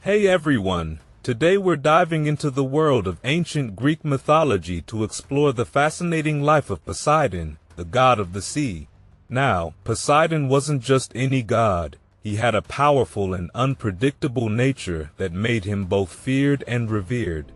Hey everyone! Today we're diving into the world of ancient Greek mythology to explore the fascinating life of Poseidon, the god of the sea. Now, Poseidon wasn't just any god. He had a powerful and unpredictable nature that made him both feared and revered.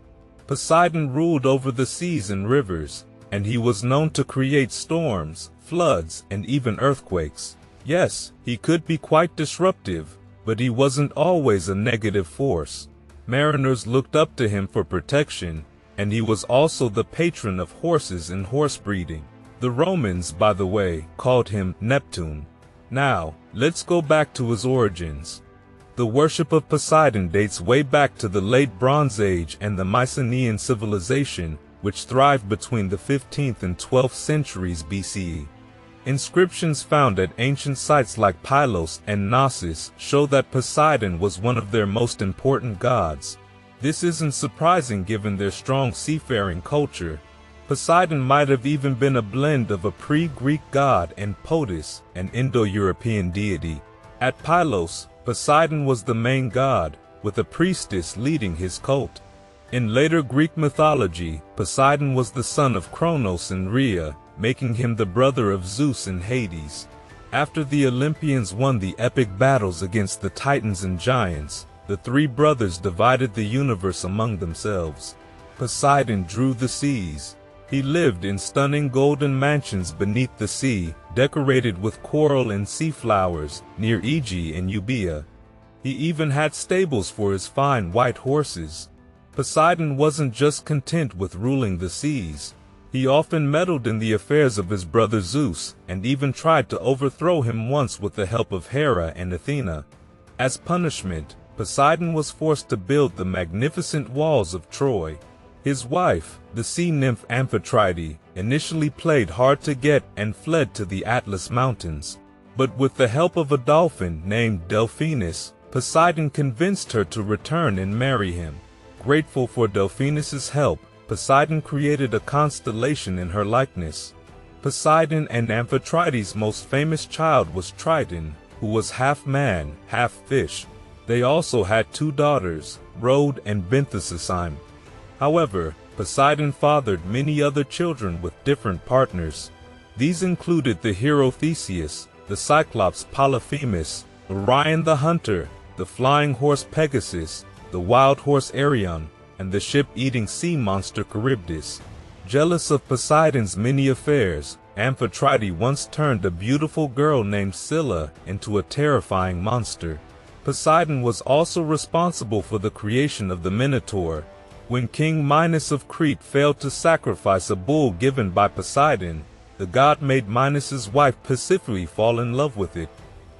Poseidon ruled over the seas and rivers, and he was known to create storms, floods, and even earthquakes. Yes, he could be quite disruptive, but he wasn't always a negative force. Mariners looked up to him for protection, and he was also the patron of horses and horse breeding. The Romans, by the way, called him Neptune. Now, let's go back to his origins. The worship of Poseidon dates way back to the late Bronze Age and the Mycenaean civilization, which thrived between the 15th and 12th centuries BCE. Inscriptions found at ancient sites like Pylos and Knossos show that Poseidon was one of their most important gods. This isn't surprising given their strong seafaring culture. Poseidon might have even been a blend of a pre-Greek god and Potus, an Indo-European deity. At Pylos, Poseidon was the main god, with a priestess leading his cult. In later Greek mythology, Poseidon was the son of Kronos and Rhea, making him the brother of Zeus and Hades. After the Olympians won the epic battles against the Titans and Giants, the three brothers divided the universe among themselves. Poseidon drew the seas. He lived in stunning golden mansions beneath the sea, decorated with coral and sea flowers, near Aegae and Euboea. He even had stables for his fine white horses. Poseidon wasn't just content with ruling the seas. He often meddled in the affairs of his brother Zeus, and even tried to overthrow him once with the help of Hera and Athena. As punishment, Poseidon was forced to build the magnificent walls of Troy. His wife, the sea nymph Amphitrite, initially played hard to get and fled to the Atlas Mountains. But with the help of a dolphin named Delphinus, Poseidon convinced her to return and marry him. Grateful for Delphinus's help, Poseidon created a constellation in her likeness. Poseidon and Amphitrite's most famous child was Triton, who was half man, half fish. They also had two daughters, Rhode and Benthesyme. However, Poseidon fathered many other children with different partners. These included the hero Theseus, the Cyclops Polyphemus, Orion the hunter, the flying horse Pegasus, the wild horse Arion, and the ship-eating sea monster Charybdis. Jealous of Poseidon's many affairs, Amphitrite once turned a beautiful girl named Scylla into a terrifying monster. Poseidon was also responsible for the creation of the Minotaur. When King Minos of Crete failed to sacrifice a bull given by Poseidon, the god made Minos's wife Pasiphae fall in love with it.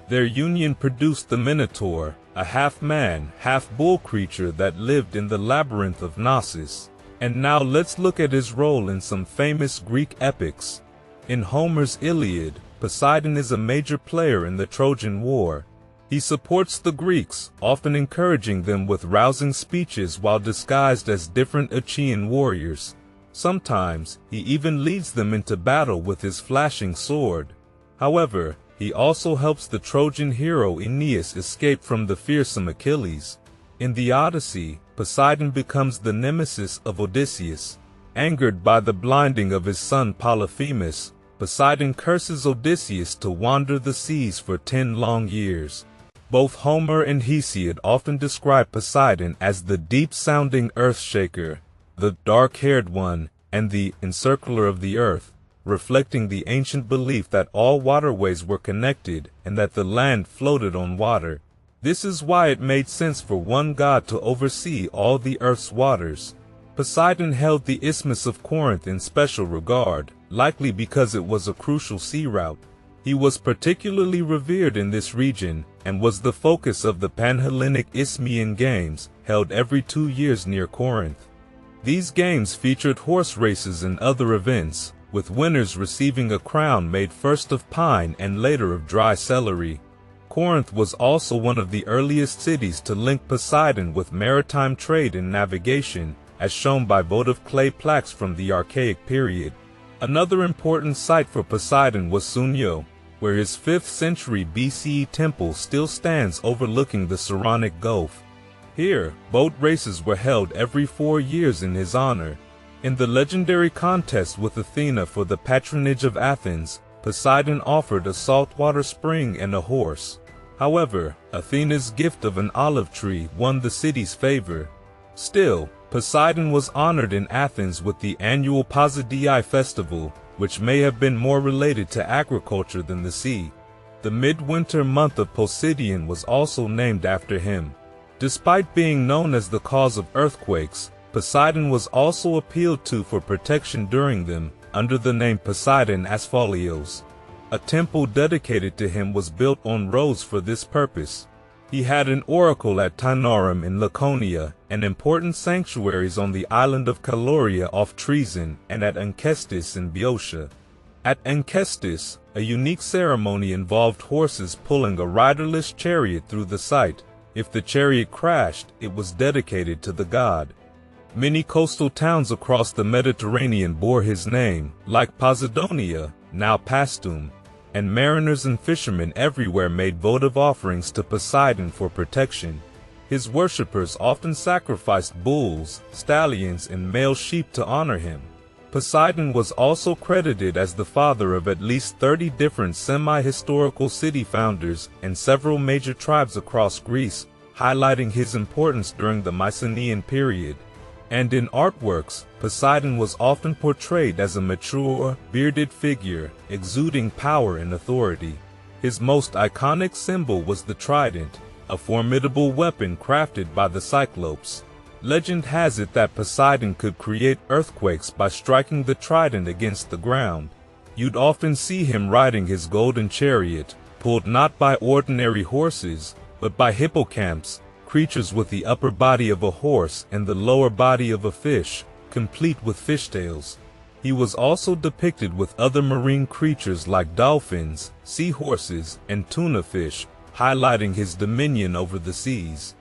Their union produced the Minotaur, a half-man, half-bull creature that lived in the labyrinth of Knossos. And now let's look at his role in some famous Greek epics. In Homer's Iliad, Poseidon is a major player in the Trojan War. He supports the Greeks, often encouraging them with rousing speeches while disguised as different Achaean warriors. Sometimes, he even leads them into battle with his flashing sword. However, he also helps the Trojan hero Aeneas escape from the fearsome Achilles. In the Odyssey, Poseidon becomes the nemesis of Odysseus. Angered by the blinding of his son Polyphemus, Poseidon curses Odysseus to wander the seas for 10 long years. Both Homer and Hesiod often describe Poseidon as the deep-sounding earth-shaker, the dark-haired one, and the encircler of the earth, reflecting the ancient belief that all waterways were connected and that the land floated on water. This is why it made sense for one god to oversee all the earth's waters. Poseidon held the Isthmus of Corinth in special regard, likely because it was a crucial sea route. He was particularly revered in this region and was the focus of the Panhellenic Isthmian Games, held every 2 years near Corinth. These games featured horse races and other events, with winners receiving a crown made first of pine and later of dry celery. Corinth was also one of the earliest cities to link Poseidon with maritime trade and navigation, as shown by votive clay plaques from the Archaic period. Another important site for Poseidon was Sunyo, where his 5th century BCE temple still stands overlooking the Saronic Gulf. Here, boat races were held every 4 years in his honor. In the legendary contest with Athena for the patronage of Athens, Poseidon offered a saltwater spring and a horse. However, Athena's gift of an olive tree won the city's favor. Still, Poseidon was honored in Athens with the annual Poseidon festival, which may have been more related to agriculture than the sea. The midwinter month of Poseidon was also named after him. Despite being known as the cause of earthquakes, Poseidon was also appealed to for protection during them, under the name Poseidon Asphalios. A temple dedicated to him was built on Rhodes for this purpose. He had an oracle at Taenorum in Laconia, and important sanctuaries on the island of Caloria off Treason and at Ancestis in Boeotia. At Ancestis, a unique ceremony involved horses pulling a riderless chariot through the site. If the chariot crashed, it was dedicated to the god. Many coastal towns across the Mediterranean bore his name, like Posidonia, now Paestum, and mariners and fishermen everywhere made votive offerings to Poseidon for protection. His worshippers often sacrificed bulls, stallions, and male sheep to honor him. Poseidon was also credited as the father of at least 30 different semi-historical city founders and several major tribes across Greece, highlighting his importance during the Mycenaean period. And in artworks, Poseidon was often portrayed as a mature, bearded figure, exuding power and authority. His most iconic symbol was the trident, a formidable weapon crafted by the Cyclopes. Legend has it that Poseidon could create earthquakes by striking the trident against the ground. You'd often see him riding his golden chariot, pulled not by ordinary horses, but by hippocamps, creatures with the upper body of a horse and the lower body of a fish, complete with fishtails. He was also depicted with other marine creatures like dolphins, seahorses, and tuna fish, highlighting his dominion over the seas.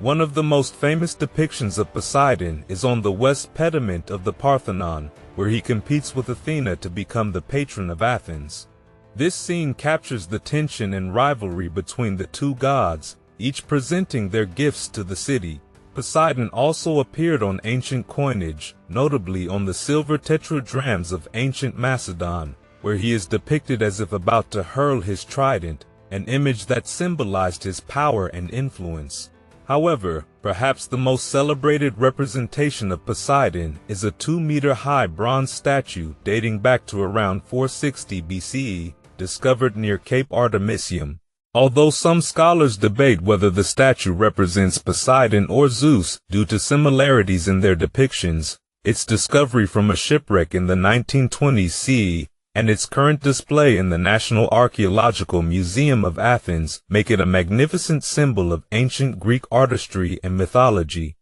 One of the most famous depictions of Poseidon is on the west pediment of the Parthenon, where he competes with Athena to become the patron of Athens. This scene captures the tension and rivalry between the two gods, each presenting their gifts to the city. Poseidon also appeared on ancient coinage, notably on the silver tetradrachms of ancient Macedon, where he is depicted as if about to hurl his trident, an image that symbolized his power and influence. However, perhaps the most celebrated representation of Poseidon is a 2-meter-high bronze statue dating back to around 460 BCE, discovered near Cape Artemisium. Although some scholars debate whether the statue represents Poseidon or Zeus due to similarities in their depictions, its discovery from a shipwreck in the 1920s CE and its current display in the National Archaeological Museum of Athens make it a magnificent symbol of ancient Greek artistry and mythology.